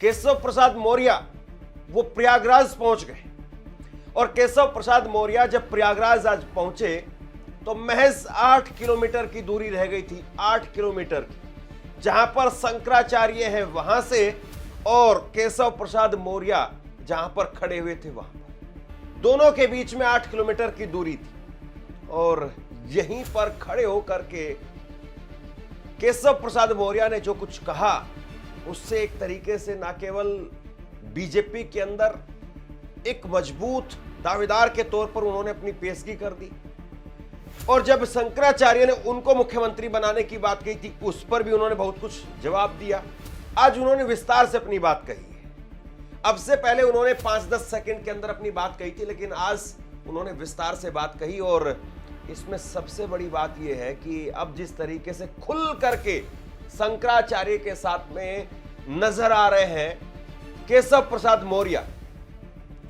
केशव प्रसाद मौर्य वो प्रयागराज पहुंच गए और केशव प्रसाद मौर्य जब प्रयागराज आज पहुंचे तो महज 8 किलोमीटर की दूरी रह गई थी। 8 किलोमीटर की, जहां पर शंकराचार्य है वहां से और केशव प्रसाद मौर्य जहां पर खड़े हुए थे वहां पर, दोनों के बीच में 8 किलोमीटर की दूरी थी। और यहीं पर खड़े होकर के केशव प्रसाद मौर्य ने जो कुछ कहा उससे एक तरीके से ना केवल बीजेपी के अंदर एक मजबूत दावेदार के तौर पर उन्होंने अपनी पेशगी कर दी, और जब शंकराचार्य ने उनको मुख्यमंत्री बनाने की बात कही थी उस पर भी उन्होंने बहुत कुछ जवाब दिया। आज उन्होंने विस्तार से अपनी बात कही है। अब से पहले उन्होंने 5-10 सेकंड के अंदर अपनी बात कही थी, लेकिन आज उन्होंने विस्तार से बात कही। और इसमें सबसे बड़ी बात यह है कि अब जिस तरीके से खुल करके शंकराचार्य के साथ में नजर आ रहे हैं केशव प्रसाद मौर्य,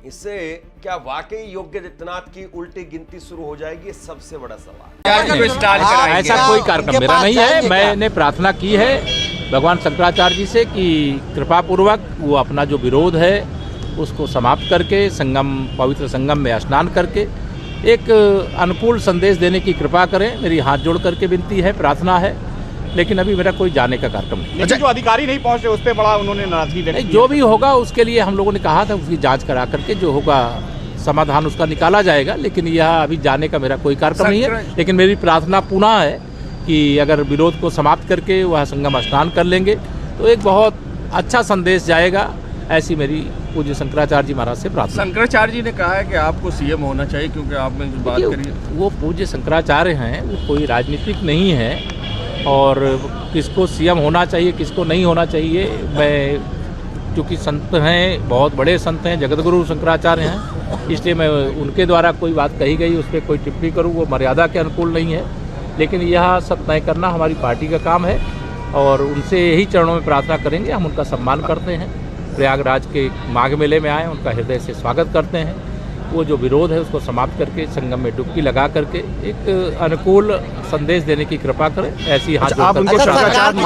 इससे क्या वाकई योगी आदित्यनाथ की उल्टी गिनती शुरू हो जाएगी? सबसे बड़ा सवाल। ऐसा कोई कार्यक्रम मेरा नहीं है। मैंने प्रार्थना की है भगवान शंकराचार्य जी से कि कृपा पूर्वक वो अपना जो विरोध है उसको समाप्त करके संगम, पवित्र संगम में स्नान करके एक अनुकूल संदेश देने की कृपा करें। मेरी हाथ जोड़ करके विनती है, प्रार्थना है, लेकिन अभी मेरा कोई जाने का कार्यक्रम नहीं। लेकिन जो अधिकारी नहीं पहुंचे उस पर बड़ा उन्होंने नाराजगी व्यक्त की। जो भी होगा उसके लिए हम लोगों ने कहा था उसकी जांच करा करके जो होगा समाधान उसका निकाला जाएगा, लेकिन यह अभी जाने का मेरा कोई कार्यक्रम नहीं है। लेकिन मेरी प्रार्थना पुनः है कि अगर विरोध को समाप्त करके वह संगम स्नान कर लेंगे तो एक बहुत अच्छा संदेश जाएगा, ऐसी मेरी पूज्य शंकराचार्य जी महाराज से प्रार्थना। शंकराचार्य जी ने कहा है कि आपको सीएम होना चाहिए, क्योंकि आपने जो बात करी वो पूज्य शंकराचार्य हैं, वो कोई राजनीतिक नहीं है, और किसको सीएम होना चाहिए किसको नहीं होना चाहिए, मैं चूँकि संत हैं, बहुत बड़े संत हैं, जगतगुरु शंकराचार्य हैं, इसलिए मैं उनके द्वारा कोई बात कही गई उस पर कोई टिप्पणी करूँ वो मर्यादा के अनुकूल नहीं है। लेकिन यह सब तय करना हमारी पार्टी का काम है और उनसे यही चरणों में प्रार्थना करेंगे। हम उनका सम्मान करते हैं, प्रयागराज के माघ मेले में आए, उनका हृदय से स्वागत करते हैं। वो जो विरोध है उसको समाप्त करके संगम में डुबकी लगा करके एक अनुकूल संदेश देने की कृपा करें, ऐसी हाथ जोड़कर